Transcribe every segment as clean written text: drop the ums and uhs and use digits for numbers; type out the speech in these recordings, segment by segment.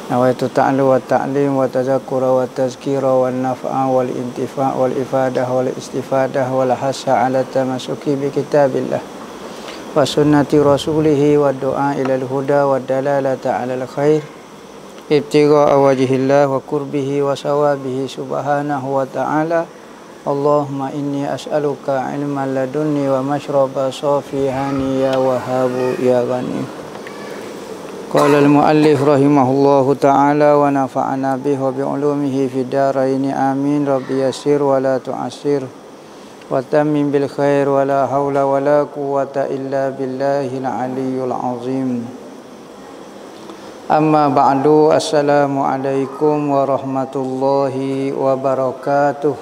Nawaitu ta'lu wa ta'lim wa tadzakkura wa tazkira wa naf'a wal intifa' wal ifadah wal istifadah wal hasa ala tamasuki bi kitabillah wa sunnati rasulihi wa du'a ilal huda wa dalalata ala al khair ibtigha'a wajhillah wa qurbihi wa sawabihi subhanahu wa ta'ala. Allahumma inni as'aluka ilman ladunni wa mashraba safihani ya wahabu ya ghani. Qala al-muallif rahimahullahu ta'ala wa nafa'ana bihi wa bi'ulumihi fid dharain amin. Rabbi yassir wa la tu'assir wa tammim bil khair wa la haula wa la quwwata illa billahil aliyyil azim. Amma ba'du, assalamu alaikum warahmatullahi wabarakatuh.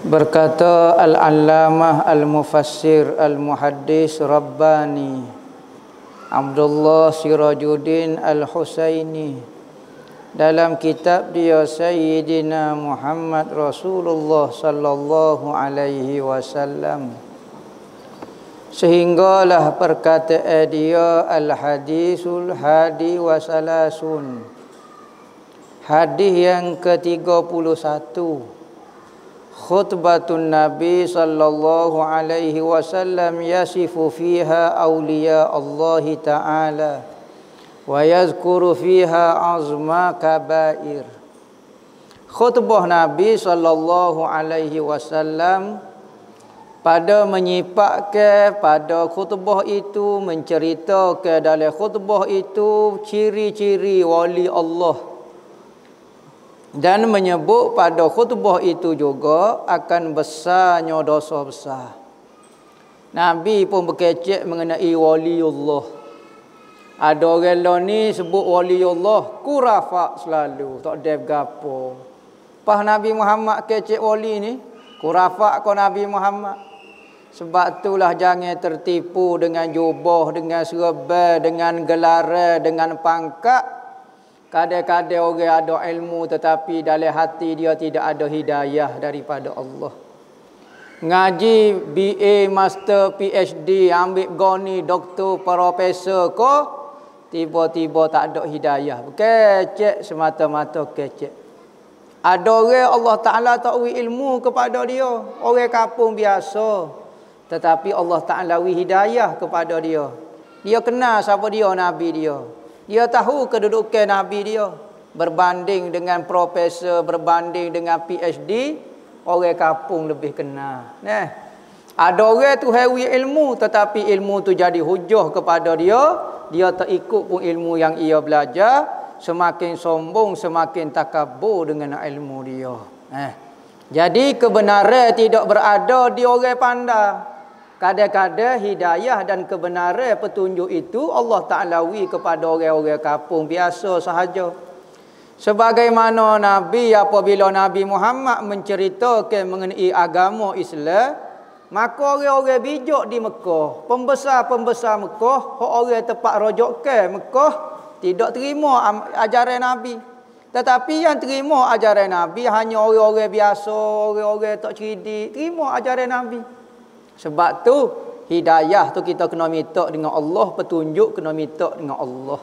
Berkata al-allamah al-mufassir al-muhaddis Rabbani Abdullah Sirajuddin Al-Husaini dalam kitab dia Sayyidina Muhammad Rasulullah sallallahu alaihi wasallam, sehinggalah perkataan dia al-hadisul hadi wa salasun, hadis yang ke-31, khutbatun Nabi sallallahu alaihi wasallam yasifu fiha awliya Allah ta'ala wa yazkuru fiha azma kabair. Khutbah Nabi sallallahu alaihi wasallam pada menyipatkan pada khutbah itu, menceritakan dalam khutbah itu ciri-ciri wali Allah, dan menyebut pada khutbah itu juga akan besarnya dosa besar. Nabi pun berkecek mengenai waliullah. Ada orang lah ni sebut waliullah kurafak selalu, tak ada gapo. Pas Nabi Muhammad kecek wali ni, kurafak ko Nabi Muhammad. Sebab itulah jangan tertipu dengan jubah, dengan serba, dengan gelaran, dengan pangkat. Kadang-kadang orang ada ilmu tetapi dalam hati dia tidak ada hidayah daripada Allah. Ngaji BA, Master, PhD, ambil goni, doktor, profesor ko, tiba-tiba tak ada hidayah. Kecek semata-mata kecek. Ada orang Allah Ta'ala tak beri ilmu kepada dia, orang kampung biasa, tetapi Allah Ta'ala beri hidayah kepada dia. Dia kenal siapa dia, Nabi dia. Dia tahu kedudukan Nabi dia. Berbanding dengan profesor, berbanding dengan PhD, orang kampung lebih kenal. Nah, ada orang tu hawi ilmu tetapi ilmu tu jadi hujah kepada dia. Dia tak ikut pun ilmu yang ia belajar. Semakin sombong, semakin takabur dengan ilmu dia. Jadi kebenaran tidak berada di orang pandai. Kadang-kadang hidayah dan kebenaran petunjuk itu Allah Ta'ala beri kepada orang-orang kampung biasa sahaja. Sebagaimana Nabi, apabila Nabi Muhammad menceritakan mengenai agama Islam, maka orang-orang bijak di Mekah, pembesar-pembesar Mekah, orang tempat rojokkan Mekah, tidak terima ajaran Nabi. Tetapi yang terima ajaran Nabi hanya orang-orang biasa, orang-orang tak cerdik, terima ajaran Nabi. Sebab tu hidayah tu kita kena minta dengan Allah, petunjuk kena minta dengan Allah.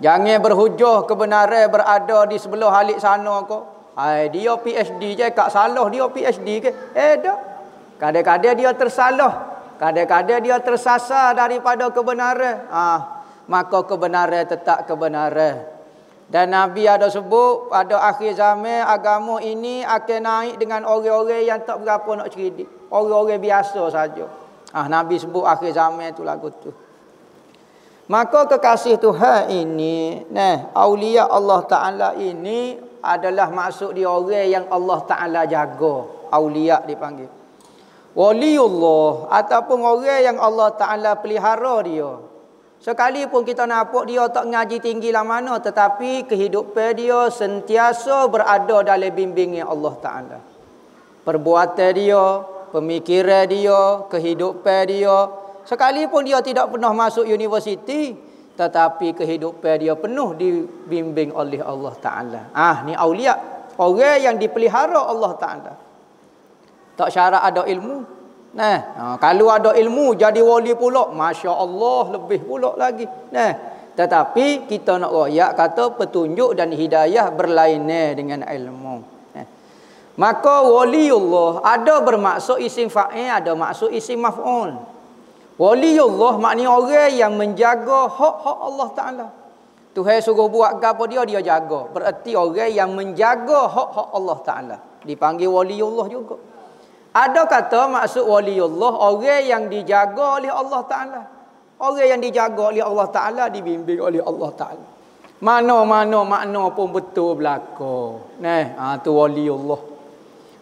Jangan berhujah kebenaran berada di sebelah halik sana kok. Dia PhD je, kak salah dia PhD ke? Tak. Kadang-kadang dia tersalah, kadang-kadang dia tersasar daripada kebenaran. Maka kebenaran tetap kebenaran. Dan Nabi ada sebut pada akhir zaman agama ini akan naik dengan orang-orang yang tak berapa nak cerdik, orang-orang biasa saja. Nabi sebut akhir zaman itu lagu tu. Maka kekasih Tuhan ini, aulia Allah Ta'ala ini adalah maksud dia orang yang Allah Ta'ala jaga. Aulia dipanggil. Waliullah ataupun orang yang Allah Ta'ala pelihara dia. Sekalipun kita nampak dia tak ngaji tinggi lah mana, tetapi kehidupan dia sentiasa berada dalam bimbingan Allah Ta'ala. Perbuatan dia, pemikiran dia, kehidupan dia, sekalipun dia tidak pernah masuk universiti, tetapi kehidupan dia penuh dibimbing oleh Allah Ta'ala. Ni aulia. Orang yang dipelihara Allah Ta'ala. Tak syarat ada ilmu. Kalau ada ilmu jadi wali pula, Masya Allah, lebih pula lagi. Tetapi kita nak royak kata petunjuk dan hidayah berlainan dengan ilmu. Maka waliullah ada bermaksud isim fa'il, ada maksud isim maf'ul. Waliullah maknanya orang yang menjaga hak-hak Allah Ta'ala. Tuhan suruh buat apa dia jaga. Berarti orang yang menjaga hak-hak Allah Ta'ala dipanggil waliullah juga. Ada kata maksud waliullah orang yang dijaga oleh Allah Ta'ala. Orang yang dijaga oleh Allah Ta'ala, dibimbing oleh Allah Ta'ala. Mana-mana makna pun betul berlaku. Tu waliullah.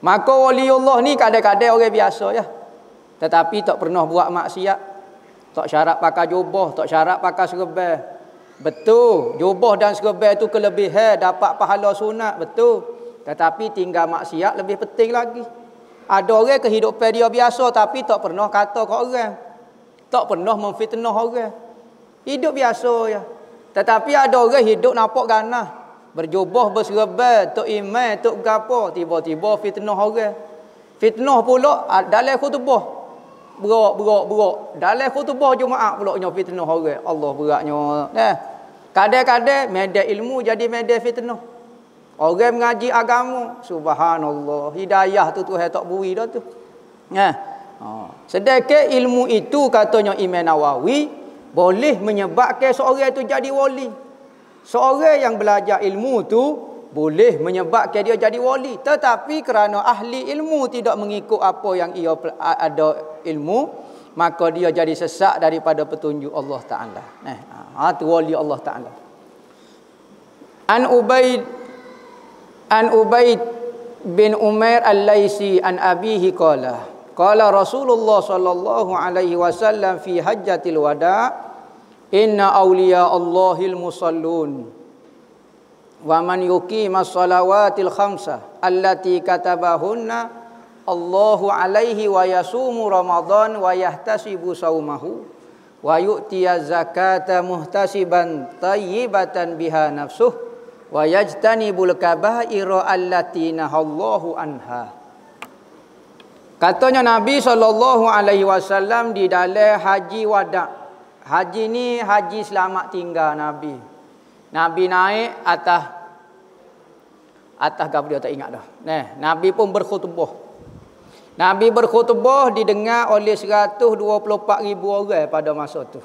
Maka waliullah ni kadang-kadang orang biasa ya. Tetapi tak pernah buat maksiat. Tak syarat pakai jubah, tak syarat pakai serban. Betul, jubah dan serban tu kelebihan, dapat pahala sunat, betul. Tetapi tinggal maksiat lebih penting lagi. Ada orang kehidupan dia biasa tapi tak pernah kata ke orang. Tak pernah memfitnah orang. Hidup biasa ya. Tetapi ada orang hidup nampak ganah. Berjubah, berserban, tok imam, tok gapo, tiba-tiba fitnah orang. Fitnah pula dalam khutbah. Berak. Dalam khutbah Jumaat pula fitnah orang. Allah beratnya. Kadang-kadang media ilmu jadi media fitnah. Orang mengaji agama, subhanallah, hidayah tu Tuhan tak beri dah tu. Sedangkan ilmu itu katanya Imam Nawawi boleh menyebabkan seorang itu jadi wali. Seorang yang belajar ilmu tu boleh menyebabkan dia jadi wali. Tetapi kerana ahli ilmu tidak mengikut apa yang ia ada ilmu, maka dia jadi sesat daripada petunjuk Allah Ta'ala. Tu wali Allah Ta'ala. An Ubaid bin Umair al-Laisi an abihi qala Rasulullah sallallahu alaihi wasallam fi hajjatil wada' inna awliya Allahil musallun wa man yuqimas salawatil khamsah allati katabahunna Allahu alaihi wa yasumu Ramadan wa yahtasibu saumahu wa yu'tiya zakata muhtasiban tayyibatan biha nafsuh wa yajtanibul kaba'ira allati nahallahu anha. Katanya Nabi SAW di dalam haji wada'. Haji ni haji selamat tinggal Nabi. Nabi naik atas apa dia tak ingat dah. Nabi pun berkhutbah. Nabi berkhutbah didengar oleh 124,000 orang pada masa tu.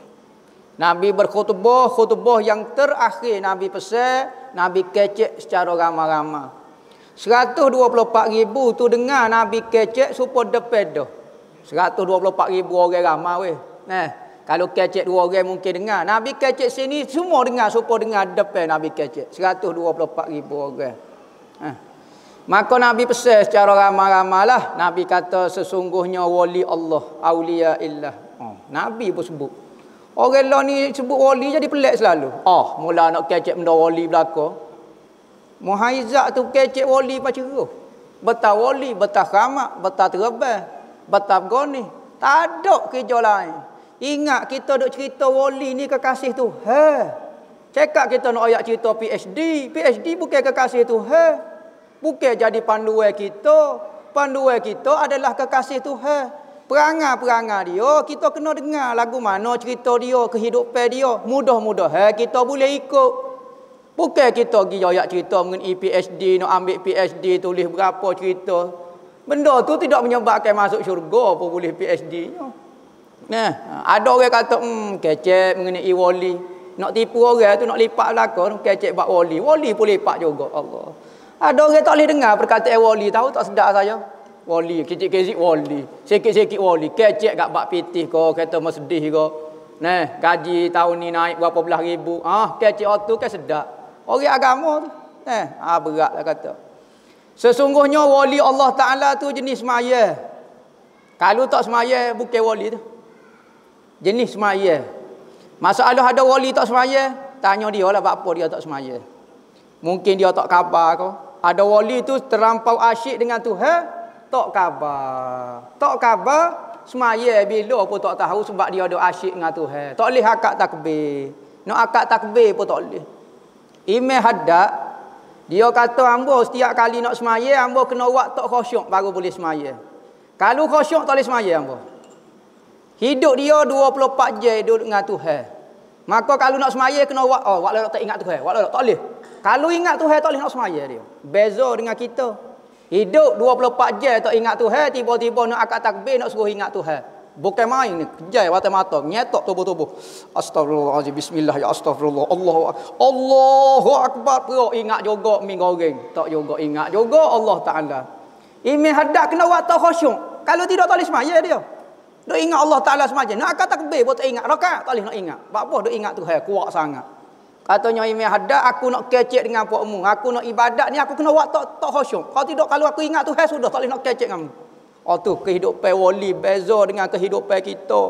Nabi berkhutbah, khutbah yang terakhir Nabi pesan, Nabi kecek secara ramai-ramai. 124,000 tu dengar Nabi kecek supaya depan dah. 124,000 orang ramai weh. Kalau kecek 2 orang mungkin dengar. Nabi kecek sini semua dengar supaya dengar depan Nabi kecek. 124,000 orang. Maka Nabi pesan secara ramai-ramai lah. Nabi kata sesungguhnya wali Allah, awliya illah. Nabi pun sebut. Orang lah ni sebut wali jadi pelik selalu. Mula nak kecek benda wali belaka. Muhaizat tu kecek wali macam cerah. Betul wali, betul khamak, betul terbang, betul goni. Tak ada kerja lain. Ingat kita duk cerita wali ni kekasih Tuhan. Cakap kita nak ayat cerita PhD. PhD bukan kekasih Tuhan. Bukan jadi panduan kita. Panduan kita adalah kekasih Tuhan. Perangai-perangai dia, kita kena dengar lagu mana cerita dia, kehidupan dia. Mudah-mudahan kita boleh ikut. Bukan kita pergi ayat cerita mengenai PhD, nak ambil PhD, tulis berapa cerita. Benda tu tidak menyebabkan masuk syurga pun boleh PhD. Ada orang kata, kecek mengenai wali. Nak tipu orang tu, nak lipat belakang, kecek bak wali. Wali pun lipat juga, Allah. Ada orang tak boleh dengar perkataan wali, tahu tak sedar saya. Wali, kecik-kecik wali. Sikit-sikit wali. Kecek kat bak pitih kau, kata mau sedih kau. Gaji tahun ni naik berapa belah ribu. Kecek tu kan sedap. Orang agama tu. Berat lah kata. Sesungguhnya wali Allah Ta'ala tu jenis semaya. Kalau tak semaya, bukan wali tu. Jenis semaya. Masalah ada wali tak semaya, tanya dia lah apa dia tak semaya. Mungkin dia tak khabar kau. Ada wali tu terlampau asyik dengan Tuhan, tak khabar. Tak khabar, semaya bila pun tak tahu sebab dia ada asyik dengan Tuhan. Tak boleh akad takbir. Nak akad takbir pun tak boleh. Imam Haddad Dia kata ambo setiap kali nak semaya ambo kena buat tak khusyuk baru boleh semaya. Kalau khusyuk tak boleh semaya ambo. Hidup dia 24 jam duduk dengan Tuhan. Maka kalau nak semaya kena buat tak ingat Tuhan. Tak boleh. Kalau ingat Tuhan tak boleh nak semaya dia. Beza dengan kita. Hidup 24 jam tak ingat Tuhan, tiba-tiba nak akad takbir nak suruh ingat Tuhan. Bukan main ni, kejai mata-mata, nyetok tubuh-tubuh. Astagfirullahalazim, bismillah ya astagfirullah. Allahu akbar. Perut ingat juga mi goreng. Tak juga ingat juga Allah Taala. Ini hadap kena buat tak khusyuk. Kalau tidak tak boleh semaya dia. Duk ingat Allah Taala semaya. Nak akad takbir pun tak ingat. Rakaat tak boleh nak ingat. Sebab apa duk ingat Tuhan kuat sangat. Katanya imam hadap aku nak kecek dengan puakmu. Aku nak ibadat ni aku kena buat tak khusyuk. Kalau tidak kalau aku ingat Tuhan sudah tak boleh nak kecek dengan kamu. Oh tu kehidupan wali beza dengan kehidupan kita.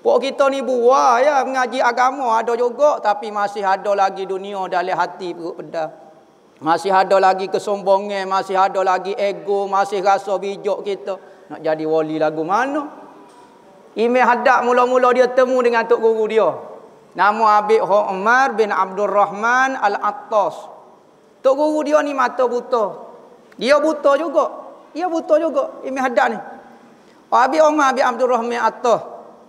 Pok kita ni buah ya mengaji agama ada juga tapi masih ada lagi dunia dalam hati perut pedas. Masih ada lagi kesombongan, masih ada lagi ego, masih rasa bijak kita. Nak jadi wali lagu mana? Imam hadap mula-mula dia temu dengan tok guru dia. Nama Habib Umar bin Abdul Rahman Al-Attas. Tok guru dia ni mata buta. Dia buta juga. Dia buta juga Imam hadap ni. Habib Umar bin Abdul Rahman Al-Attas.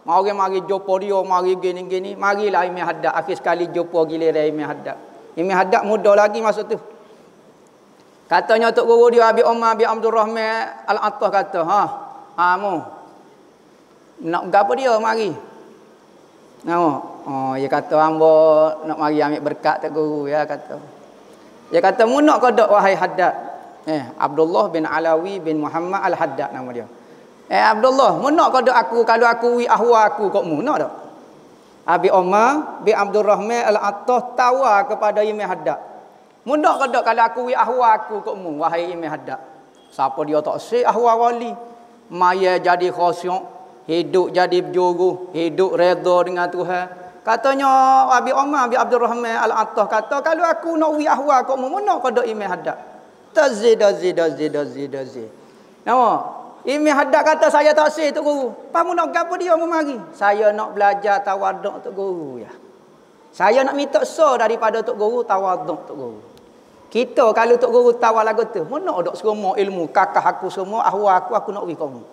Mari jumpa dia, mari gini-gini. Marilah Imam hadap. Akhir sekali jumpa giliran Imam hadap. Imam hadap muda lagi masa tu. Katanya tok guru dia Habib Umar bin Abdul Rahman Al-Attas kata, mu nak gapo dia mari. Dia kata hamba nak mari ambil berkat tok guru ya kata. Dia kata mu nak ke dak wahai hadap? Abdullah bin Alawi bin Muhammad Al-Haddad nama dia. Abdullah, mu nak ke dak aku kalau aku wi ahwa aku kok mu nak dak? Habib Umar bin Abdul Rahman Al-Attas tawar kepada Imam Haddad. Mu nak ke dak kalau aku wi ahwa aku kok mu wahai Imam Haddad? Siapa dia tak sik ahwa wali? Maya jadi khusyuk, hidup jadi berjuru, hidup redha dengan Tuhan. Katanya Habib Umar bin Abdul Rahman Al-Attas kata kalau aku nak wi ahwa kok mu nak ke dak Imam Haddad? Tazid. Nama Imam Haddad kata saya tak sih tok guru. Pamu nak gapo dia mu mari? Saya nak belajar tawaduk tok guru ya. Saya nak minta so daripada tok guru tawaduk tok guru. Kita kalau tok guru tawar lagu tu, mu nak dak semua ilmu kakak aku semua ahwa aku nak wi kamu.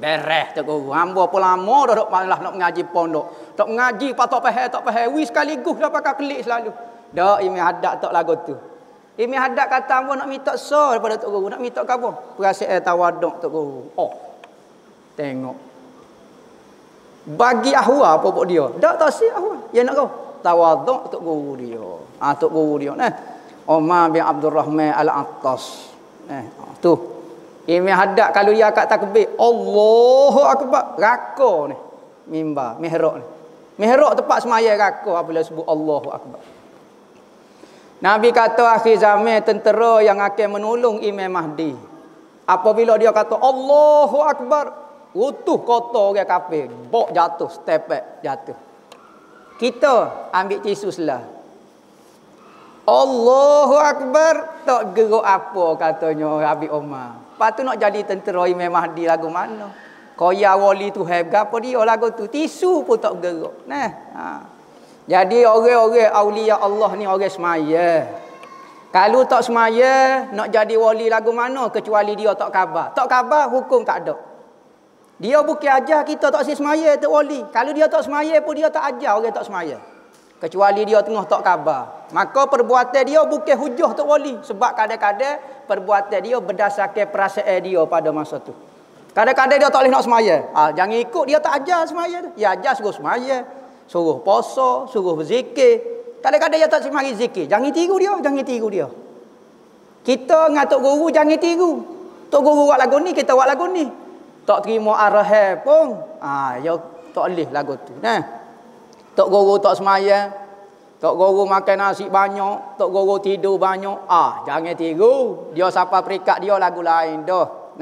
Beres tok guru. Hamba pun lama dah malah nak mengaji pondok. Tak mengaji patok tak faham wi sekaligus dah pakai kelik selalu. Dak Imam Haddad tok lagu tu. Imam Haddad kata hamba nak minta so daripada tok guru, nak minta apa? Perasaan tawaduk tok guru. Tengok. Bagi ahwa pokok dia. Dak tak si ahwa. Ya nak kau tawaduk tok guru dia. Tok guru dia nah. Umar bin Abdul Rahman Al-Attas. Tu. Imam Haddad kalau dia akad takbir, Allahu akbar, raka ni. Mimbar, mihrab ni. Mihrab tempat semaya raka apabila sebut Allahu akbar. Nabi kata akhir zaman tentera yang akan menolong Imam Mahdi. Apabila dia kata Allahu akbar, utuh kota orang kafir, bok jatuh, step back jatuh. Kita ambil tisu selah. Allahu akbar, tak gerak apa katanya Habib Umar. Lepas tu nak jadi tentera Imam Mahdi lagu mana? Koya wali tu apa dia lagu tu. Tisu pun tak gerak. Jadi orang-orang aulia Allah ni orang semaya. Kalau tak semaya, nak jadi wali lagu mana kecuali dia tak khabar. Tak khabar, hukum tak ada. Dia bukan ajar kita tak semaya tu wali. Kalau dia tak semaya pun dia tak ajar orang tak semaya. Kecuali dia tengah tak khabar. Maka perbuatan dia bukan hujah tu wali. Sebab kadang-kadang perbuatan dia berdasarkan perasaan dia pada masa tu. Kadang-kadang dia tak boleh nak semaya. Jangan ikut dia tak ajar semaya tu. Dia ajar suruh semaya. Suruh puasa, suruh berzikir. Kadang-kadang dia tak semari zikir. Jangan tiru dia. Kita dengan tok guru jangan tiru. Tok guru buat lagu ni, kita buat lagu ni. Tak terima arahan pun. Ya tak boleh lagu tu. Tok guru tak semaya. Tok guru makan nasi banyak. Tok guru tidur banyak. Jangan tiru. Dia siapa perikat dia lagu lain dah.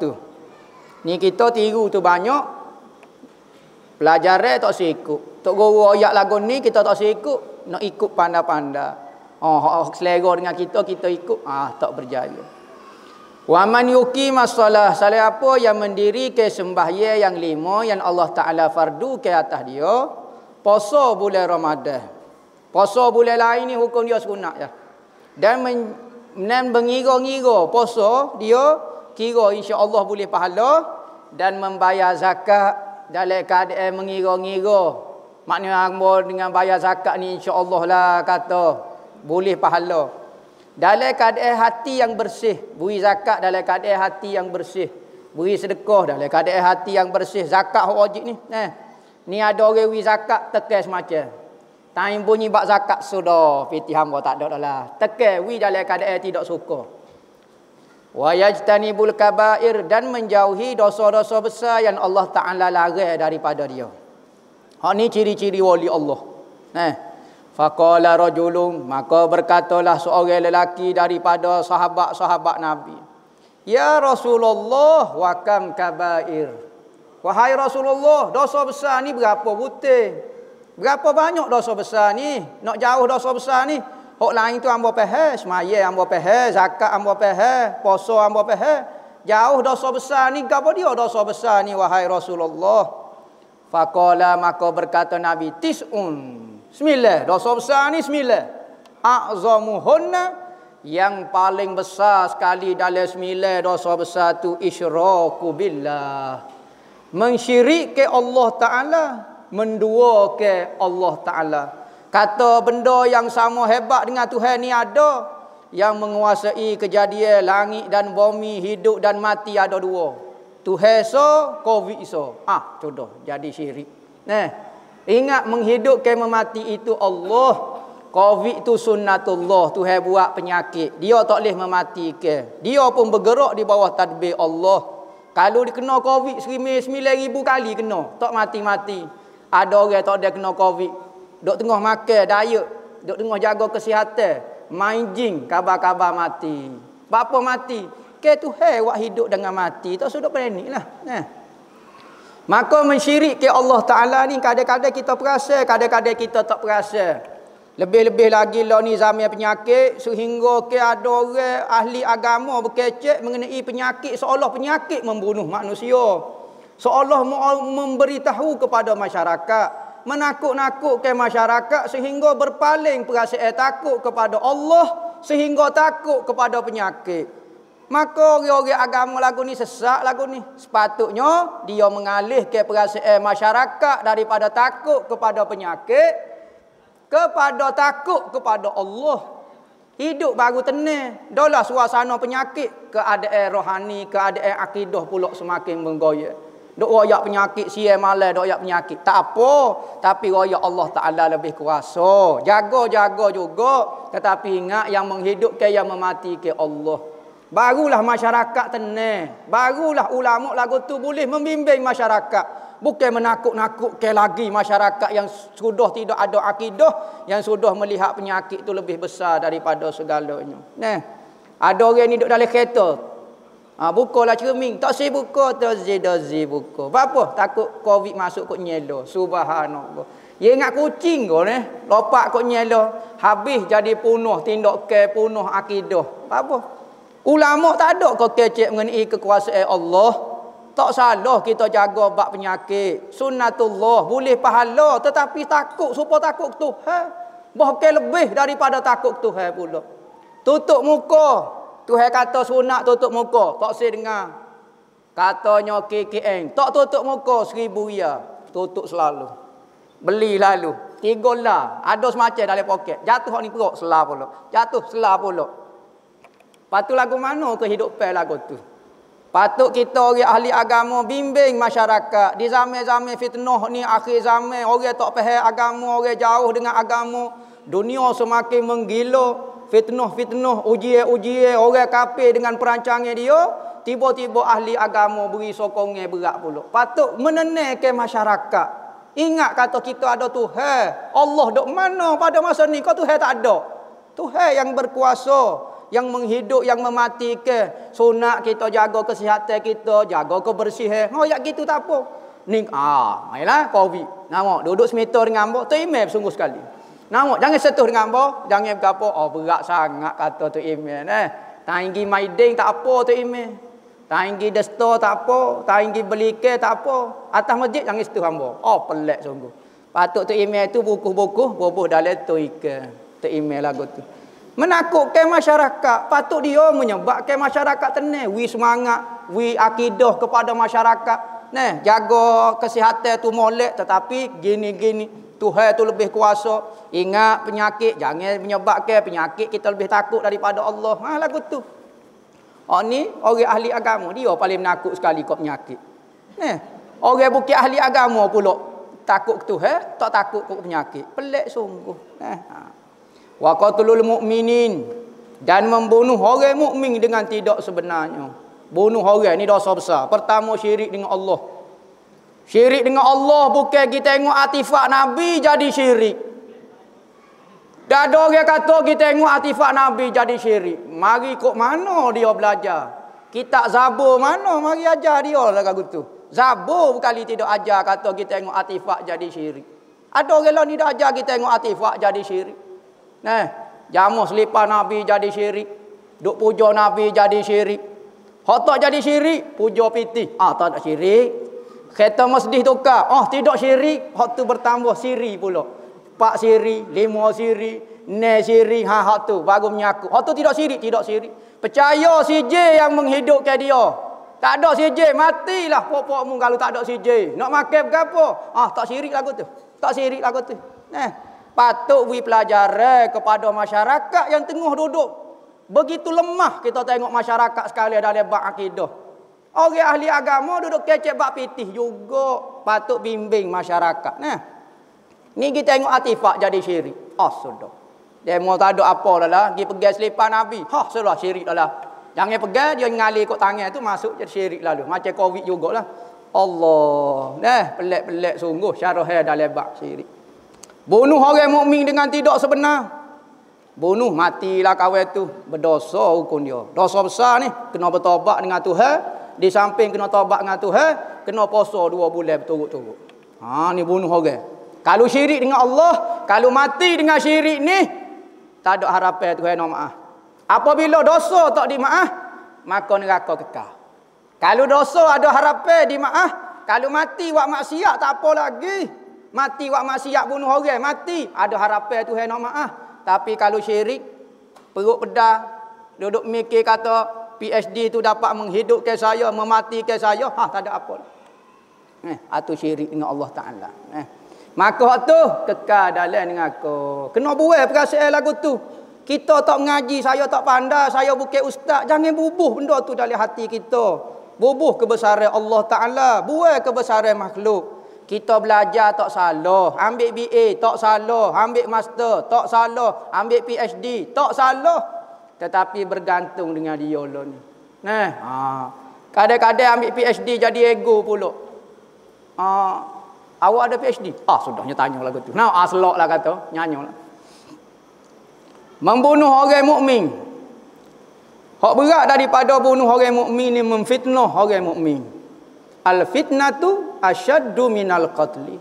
Tu. Ni kita tiru tu banyak. Pelajaran tak sikut. Tok guru ayat lagu ni kita tak sikut. Nak ikut pandai-pandai. Selera dengan kita ikut. Tak berjaya. Wa man yuqimas shalah. Salah apa yang mendirikan sembahyang yang 5 yang Allah Taala fardu ke atas dia. Puasa bulan Ramadan. Puasa bulan lain ni hukum dia sunat je. Dan mengira-ngira puasa dia kira insya-Allah boleh pahala dan membayar zakat dalam keadaan mengira-ngira. Maknanya hamba dengan bayar zakat ni insya-Allah lah kata boleh pahala. Dalam keadaan hati yang bersih, beri zakat dalam keadaan hati yang bersih. Beri sedekah dalam keadaan hati yang bersih. Zakat wajib ni. Ni ada orang beri zakat tekan semacam. Time bunyi bak zakat sudah piti hamba tak ada dah lah. Tekan wi dalam keadaan tidak suka. Wa yajtanibul kabair dan menjauhi dosa-dosa besar yang Allah Taala larang daripada dia. Hak ni ciri-ciri wali Allah. Faqala rajulun, maka berkatalah seorang lelaki daripada sahabat-sahabat Nabi. Ya Rasulullah, wa kam kabair. Wahai Rasulullah, dosa besar ni berapa butir? Berapa banyak dosa besar ni? Nak jauh dosa besar ni. Hak lain tu hamba faham, semaya hamba faham, zakat hamba faham, puasa hamba faham. Jauh dosa besar ni, gapo dia dosa besar ni wahai Rasulullah? Faqala, maka berkata Nabi, tis'un. 9 dosa besar ni 9. A'zamuhunna, yang paling besar sekali dalam 9 dosa besar tu isyraku billah. Mensyirikkan Allah Taala, menduakan Allah Taala. Kata benda yang sama hebat dengan Tuhan ni ada, yang menguasai kejadian langit dan bumi, hidup dan mati ada dua. Tuhan so, Covid so. Contoh jadi syirik. Ingat menghidupkan memati itu Allah. Covid itu sunnatullah. Tuhan buat penyakit. Dia tak boleh mematikan. Dia pun bergerak di bawah tadbir Allah. Kalau dikena Covid 9,000 kali kena, tak mati-mati. Ada orang tak ada kena Covid, duk tengah makan diet, duk tengah jaga kesihatan, main jing, kabar-kabar mati. Bapa mati? Ke Tuhan buat hidup dengan mati. Tak sudah paniklah. Maka mensyirik ke Allah Ta'ala ni kadang-kadang kita perasa, kadang-kadang kita tak perasa. Lebih-lebih lagi lah ni zaman penyakit, sehingga ke ada orang ahli agama berkecek mengenai penyakit, seolah penyakit membunuh manusia. Seolah memberitahu kepada masyarakat, menakut-nakutkan masyarakat sehingga berpaling perasaan takut kepada Allah, sehingga takut kepada penyakit. Maka orang-orang agama lagu ni sesat lagu ni. Sepatutnya dia mengalihkan perasaan masyarakat daripada takut kepada penyakit kepada takut kepada Allah. Hidup baru tenang. Dahlah suasana penyakit, keadaan rohani, keadaan akidah pula semakin menggoyak. Dok royak penyakit siang malam, dok royak penyakit. Tak apa, tapi royak Allah Taala lebih kuasa. Jaga-jaga juga, tetapi ingat yang menghidupkan, yang mematikan Allah. Barulah masyarakat tenang. Barulah ulama lagu tu boleh membimbing masyarakat. Bukan menakut-nakutkan lagi masyarakat yang sudah tidak ada akidah, yang sudah melihat penyakit itu lebih besar daripada segalanya. Ada orang ni duduk dalam kereta. Bukalah cermin. Tak si buka, tak si buka. Apa? Takut Covid masuk kot nyelo. Subhanallah. Dia ingat kucing kau ni. Lopak kot nyelo. Habis jadi punuh tindakan, punuh akidah. Apa? Ulama tak ada kau kecek mengenai kekuasaan Allah. Tak salah kita jaga bab penyakit. Sunnatullah, boleh pahala, tetapi takut supaya takut Tuhan. Bahkan lebih daripada takut Tuhan pula. Tutup muka. Tuhan kata sunat tutup muka. Tak saya dengar. Katanya KKN. Tak tutup muka 1,000 riyal. Tutup selalu. Beli lalu. 3 lah. Ada semacam dalam poket. Jatuh ni perut selah pula. Jatuh selah pula. Patut lagu mana kehidupan lagu tu? Patut kita orang ahli agama bimbing masyarakat. Di zaman-zaman fitnah ni, akhir zaman, orang tak faham agama, orang jauh dengan agama. Dunia semakin menggila. Fitnah-fitnah, ujian-ujian, orang kafir dengan perancangan dia. Tiba-tiba ahli agama beri sokongan berat pula. Patut menenangkan masyarakat. Ingat kata kita ada Tuhan. Allah dok mana pada masa ni? Kau Tuhan tak ada. Tuhan yang berkuasa, yang menghidup, yang mematikan. Sunat kita jaga kesihatan kita, jaga kebersihan. Ngoyak gitu tak apa. Ni mainlah Covid. Nampak duduk semeter dengan hamba, terimeh sungguh sekali. Nampak jangan sentuh dengan hamba, jangan berapa. Berat sangat kata tu email Tinggi maiding tak apa tu email. Tinggi desta tak apa, tinggi belike tak apa. Atas masjid jangan sentuh hamba. Pelik sungguh. Patut tu email tu buku-buku boboh dalam tu ikan. Tu email lagu tu. Menakutkan masyarakat. Patut dia menyebabkan masyarakat tenang. Wi semangat, wi akidah kepada masyarakat. Nah, jaga kesihatan tu molek, tetapi gini-gini Tuhan tu lebih kuasa. Ingat penyakit, jangan menyebabkan penyakit kita lebih takut daripada Allah. Ha, lagu tu. Oh ni orang ahli agama, dia paling menakut sekali kau penyakit. Nah, orang bukan ahli agama pula takut ke Tuhan, tak takut ke penyakit. Pelik sungguh. Wa qatlul mu'minin, dan membunuh orang mukmin dengan tidak sebenarnya. Bunuh orang ni dosa besar. Pertama syirik dengan Allah. Syirik dengan Allah bukan kita tengok artifak Nabi jadi syirik. Dah ada orang kata kita tengok artifak Nabi jadi syirik. Mari kok mana dia belajar? Kitab Zabur mana? Mari ajar dia lah kata tu. Zabur kali tidak ajar kata kita tengok artifak jadi syirik. Ada orang lain tidak ajar kita tengok artifak jadi syirik. Nah, jamu selipar Nabi jadi syirik. Duk puja Nabi jadi syirik. Hak tak jadi syirik, puja piti. Tak ada syirik. Kereta masjid tukar. Tidak syirik. Hak tu bertambah siri pula. 4 siri, 5 siri, 6 siri. Hak tu baru menyakut. Hak tu tidak syirik, tidak syirik. Percaya si J yang menghidupkan dia. Tak ada si J, matilah pokokmu kalau tak ada si J. Nak makan berapa? Tak syirik lagu tu. Tak syirik lagu tu. Patut beri pelajaran kepada masyarakat yang tengah duduk. Begitu lemah kita tengok masyarakat sekalian dalam bab akidah. Orang ahli agama duduk kecek bab pitih juga. Patut bimbing masyarakat. Ni kita tengok artifak jadi syirik. Sudah. Demo tak ada apa lah. Pergi pegang selipar Nabi. Sudah syirik lah. Jangan pegang, dia ngalih kot tangan tu masuk jadi syirik lalu. Macam Covid jugalah. Allah. Pelik-pelik sungguh syarah dalam bab syirik. Bunuh orang mukmin dengan tidak sebenar. Bunuh matilah kawan tu. Berdosa hukum dia. Dosa besar ni. Kena bertobat dengan Tuhan. Di samping kena tobat dengan Tuhan, kena puasa 2 bulan berturut-turut. Ni bunuh orang. Kalau syirik dengan Allah, kalau mati dengan syirik ni, tak ada harapan Tuhan nak maaf. Apabila dosa tak dimaaf, maka neraka kekal. Kalau dosa ada harapan dimaaf, kalau mati buat maksiat tak apa lagi. Mati buat maksiat bunuh orang, mati ada harapan Tuhan nak maaf. Tapi kalau syirik, perut pedas, duduk mikir kata PhD tu dapat menghidupkan saya, mematikan saya, tak ada apa. Itu syirik dengan Allah Ta'ala. Maka tu kekal dalam neraka. Kena buat perasaan lagu tu. Kita tak mengaji, saya tak pandai, saya bukan ustaz. Jangan bubuh benda tu dalam hati kita. Bubuh kebesaran Allah Ta'ala, buat kebesaran makhluk. Kita belajar tak salah, ambil BA tak salah, ambil master tak salah, ambil PhD tak salah. Tetapi bergantung dengan dia lah ni. Kadang-kadang ambil PhD jadi ego pula. Awak ada PhD? Sudahnya tanya lagu tu. Selok lah kata, nyanyi lah. Membunuh orang mukmin. Hak berat daripada bunuh orang mukmin ni memfitnah orang mukmin. Al-fitnatu asyaddu minal qatli.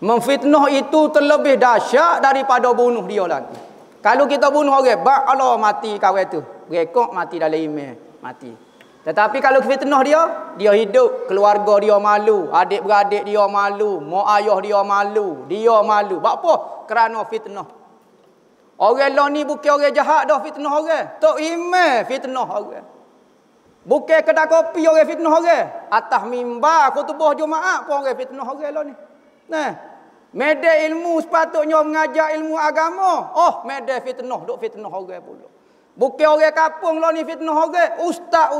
Memfitnah itu terlebih dahsyat daripada bunuh dia lagi. Kalau kita bunuh orang, Allah mati kawan tu. Rekod mati dalam email, mati. Tetapi kalau fitnah dia hidup, keluarga dia malu, adik-beradik dia malu, mak ayah dia malu, dia malu. Sebab apa? Kerana fitnah. Orang lain ni bukan orang jahat dah fitnah orang. Tok email fitnah orang. Bukan kedai kopi orang fitnah orang. Atas mimbar khutbah Jumaat pun orang fitnah orang lah ni. Media ilmu sepatutnya mengajar ilmu agama. Media fitnah, duk fitnah orang pula. Bukan orang kampung lah ni fitnah orang. Ustaz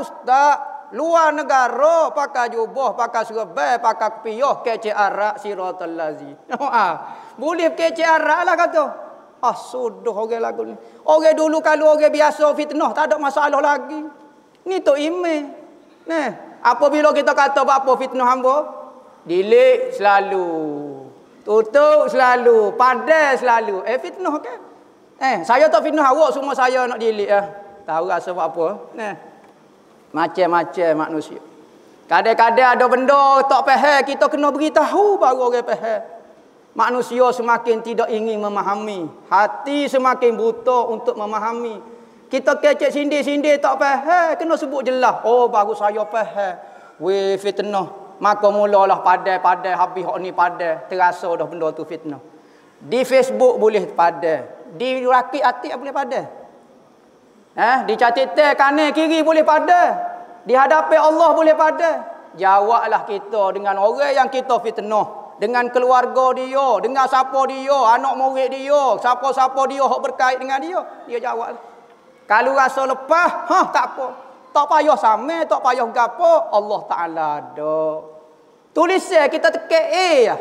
luar negara pakai jubah, pakai serbai, pakai kopiah, kecek arak siratal lazi. Boleh kecek arak lah kata. Sudah orang lagu ni. Orang dulu kalau orang biasa fitnah tak ada masalah lagi. Ni tu email. Apabila kita kata apa fitnah hamba, delete selalu. Tutup selalu, padas selalu. Fitnah kan? Saya tak fitnah awak, semua saya nak delete Tahu rasa buat apa? Macam-macam manusia. Kadang-kadang ada benda tak faham, kita kena beritahu baru orang faham. Manusia semakin tidak ingin memahami, hati semakin buta untuk memahami. Kita kecek sindir-sindir tak faham, kena sebut jelas. Baru saya faham. Fitnah. Maka mulalah padai habis hok ni padai, terasa dah benda tu fitnah. Di Facebook boleh padai, di rakit atik boleh padai. Di catatan kanan kiri boleh padai, di hadapan Allah boleh padai. Jawablah kita dengan orang yang kita fitnah, dengan keluarga dia, dengan siapa dia, anak murid dia, siapa-siapa dia hok berkait dengan dia, dia jawablah. Kalau rasa lepas, tak apa. Tak payah sama, tak payah gapo, Allah Taala ada. Tulisan kita tekek ya.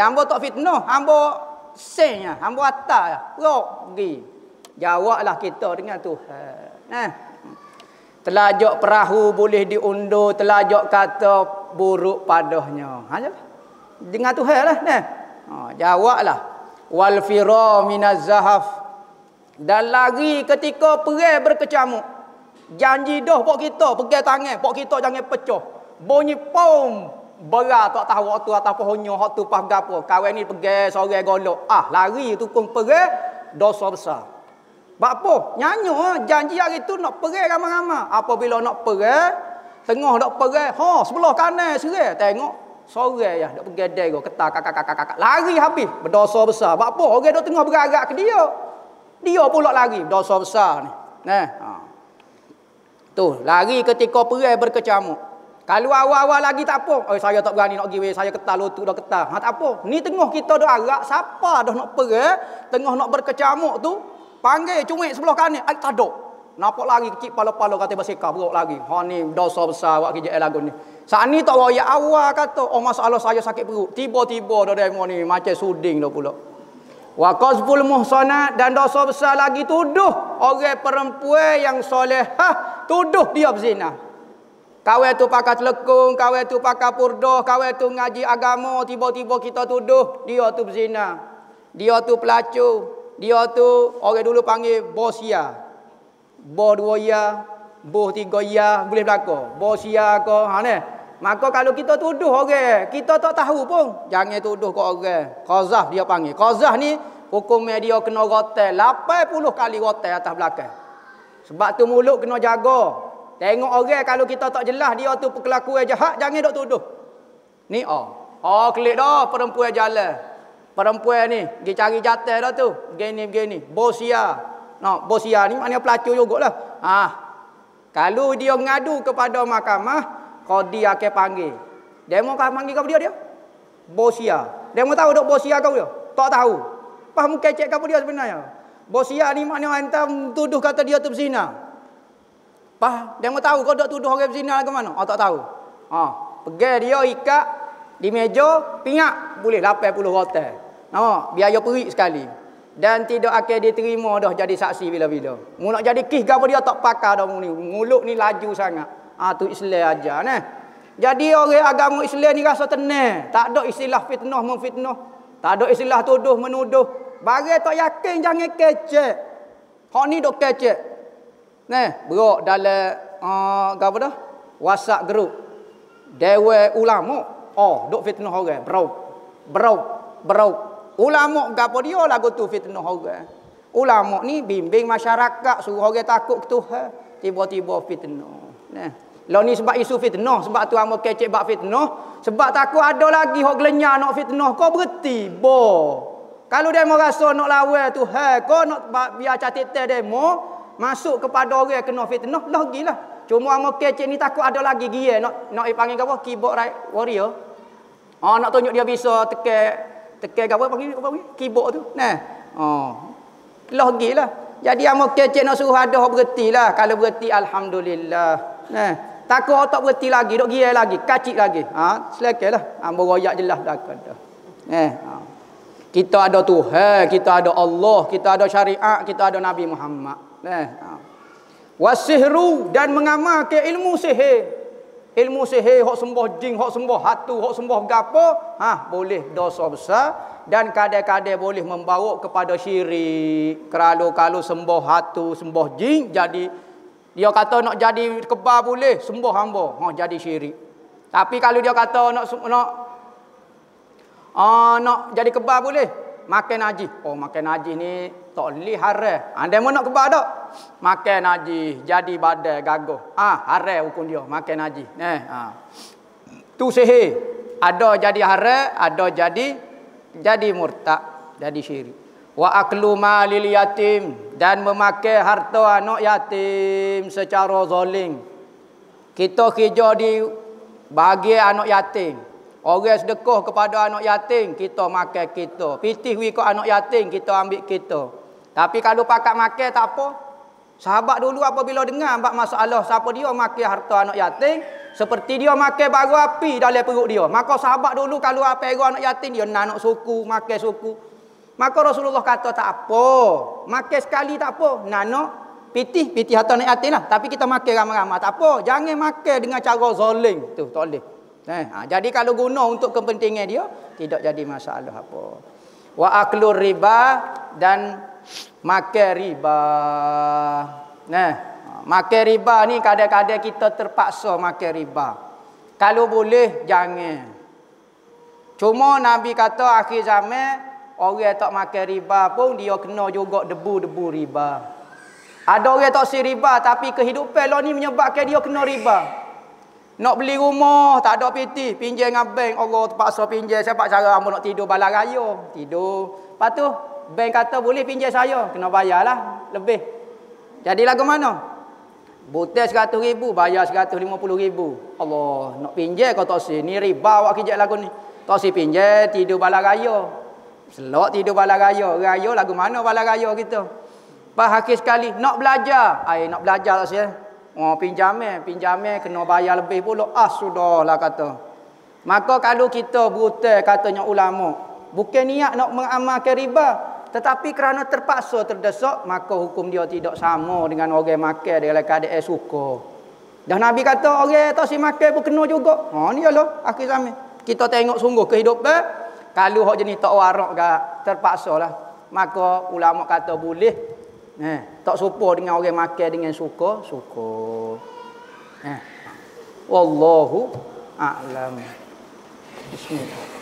Hamba tak fitnah, hamba senya, hamba atas ya. Rok pergi. Jawablah kita dengan Tuhan. Telajak perahu boleh diundur, telajak kata buruk padahnya. Dengan Tuhan lah. Jawablah. Wal fira minaz zahaf. Dan lari ketika perang berkecamuk. Janji dah pok kita, pegang tangan, pok kita jangan pecah. Bunyi pom, berat tak tahu waktu atas pohonnya, waktu pas gapo. Kawan ni pegang seorang golok. Lari tu pun perang dosa besar. Sebab apa? Nyanyi janji hari tu nak perang ramai-ramai. Apabila nak perang, tengah nak perang, sebelah kanan serai. Tengok, seorang ya, nak pergi dera, ketak, kakak. Lari habis, berdosa besar. Sebab apa? Orang tu tengah bergerak ke dia. Dia pula lari, berdosa besar ni. Tu, lari ketika perang berkecamuk. Kalau awal-awal lagi tak apa. Saya tak berani nak pergi, saya ketar lutut dah ketar. Tak apa. Ni tengah kita dah arak, siapa dah nak perang, tengah nak berkecamuk tu, panggil cuik sebelah kanan, tak ada. Nampak lari kecil pala-pala kata bersikap berok lagi. Ni dosa besar buat kerja lagu ni. Saat ni tak royak awal kata, masalah saya sakit perut. Tiba-tiba dah demo ni macam suding dah pula. Wa qazful muhsanat, dan dosa besar lagi tuduh orang perempuan yang solehah, tuduh dia berzina. Kawan tu pakai telekung, kawan tu pakai purdah, kawan tu ngaji agama, tiba-tiba kita tuduh dia tu berzina. Dia tu pelacur. Dia tu orang dulu panggil bosia. Bo 2 ya, bo 3 ya, boleh berlaku. Bosia ke, Maka kalau kita tuduh orang, kita tak tahu pun, jangan tuduh ke orang. Qazah dia panggil. Qazah ni hukumnya dia kena rotai 80 kali rotai atas belakang. Sebab tu mulut kena jaga. Tengok orang kalau kita tak jelas dia tu perkelakuan jahat, jangan dok tuduh. Ni kelik dah perempuan jalan. Perempuan ni pergi cari jatah dah tu. Begini. Bosia. Bosia ni maknanya pelacur jugalah. Kalau dia ngadu kepada mahkamah, qadi akan panggil. Demo kan panggil kau dia? Bosia. Demo tahu dok bosia kau dia? Tak tahu. Faham kecek kau dia sebenarnya. Bosia ni maknanya antam tuduh kata dia tu berzina. Demo tahu kau dok tuduh orang berzina ke mana? Tak tahu. Pergi dia ikat di meja, pinyak boleh 80 rotan. Biaya perik sekali. Dan tidak akan diterima dah jadi saksi bila-bila. Mu nak jadi kes gapo dia tak pakar dah ni. Mulut ni laju sangat. Tu Islam ajar Jadi orang agama Islam ni rasa tenang. Tak ada istilah fitnah memfitnah. Tak ada istilah tuduh menuduh. Barang tak yakin jangan kecek. Hak ni dok kecek. Berok dalam apa dah? WhatsApp group. Dewan ulama. Dok fitnah orang. Berau. Ulama gapo dia lagu tu fitnah orang. Ulama ni bimbing masyarakat suruh orang takut ke Tuhan. Tiba-tiba fitnah. Lah ni sebab isu fitnah, sebab tu hangpa kecek bab fitnah, sebab takut ada lagi hok gelenyar nak fitnah kau berhenti. Kalau demo rasa nak lawan Tuhan, kau nak biar catatan demo masuk kepada orang yang kena fitnah, lagilah. Cuma hangpa kecek ni takut ada lagi dia nak panggil apa? Keyboard right warrior. Nak tunjuk dia bisa tekan apa panggil keyboard tu. Lagilah. Jadi hangpa kecek nak suruh ada hok berhentilah. Kalau berhenti alhamdulillah. Takut tak berhenti lagi, dok giai lagi, kacik lagi. Selakelah. Hamba royak jelas dah. Kita ada Tuhan, kita ada Allah, kita ada syariat, kita ada Nabi Muhammad. Wasihru, dan mengamalkan ilmu sihir. Ilmu sihir hok sembah jin, hok sembah hatu, hok sembah gapo, boleh dosa besar dan kadang-kadang boleh membawa kepada syirik. Kalau sembah hatu, sembah jin jadi dia kata nak jadi kebal boleh, sembah hamba, jadi syirik. Tapi kalau dia kata nak jadi kebal boleh, makan najis. Makan najis ni tak boleh haram. Anda mau nak kebal tak? Makan najis jadi badai gagah. Haram hukum dia, makan najis. Tu sihir. Ada jadi haram, ada jadi murtad, jadi syirik. Wa aklu malil yatim, dan memakai harta anak yatim secara zalim. Kita kerja di bagi anak yatim. Orang sedekah kepada anak yatim, kita makan kita. Pitih wi ke anak yatim, kita ambil kita. Tapi kalau pakat makan tak apa. Sahabat dulu apabila dengar bab masalah siapa dia makan harta anak yatim, seperti dia makan bara api dalam perut dia. Maka sahabat dulu kalau apa anak yatim dia nak suku, makan suku. Maka Rasulullah kata tak apa. Makan sekali tak apa. Nak pitih harta anak yatim lah. Tapi kita makan ramai-ramai tak apa. Jangan makan dengan cara zalim. Tu tak boleh. Jadi kalau guna untuk kepentingan dia, tidak jadi masalah apa. Wa aklur riba, dan makan riba. Makan riba ni kadang-kadang kita terpaksa makan riba. Kalau boleh jangan. Cuma Nabi kata akhir zaman orang tak makan riba pun dia kena juga debu-debu riba. Ada orang tak si riba tapi kehidupan lah ni menyebabkan dia kena riba. Nak beli rumah tak ada piti, pinjam dengan bank, Allah terpaksa pinjam. Siapa cara hamba nak tidur balang raya? Tidur. Lepas tu bank kata boleh pinjam saya, kena bayarlah lebih. Jadi lagu mana? Butai 100,000, bayar 150,000. Allah, nak pinjam kau tak si. Ni riba awak kijak lagu ni. Tak si pinjam, tidur balang raya. Selok tidur balang raya. Raya lagu mana balang raya kita? Pak hakis sekali nak belajar. Nak belajar tak si. Pinjaman kena bayar lebih pula. Sudahlah kata. Maka kalau kita berhutang katanya ulama, bukan niat nak mengamalkan riba, tetapi kerana terpaksa terdesak, maka hukum dia tidak sama dengan orang makan dalam keadaan suka. Dah Nabi kata orang tak si makan pun kena juga. Ni ialah akhir zaman. Kita tengok sungguh kehidupan, kalau hak jenis tak warak gak terpaksalah, maka ulama kata boleh. Tak serupa dengan orang makan dengan suka. Wallahu a'lam. Bismillah.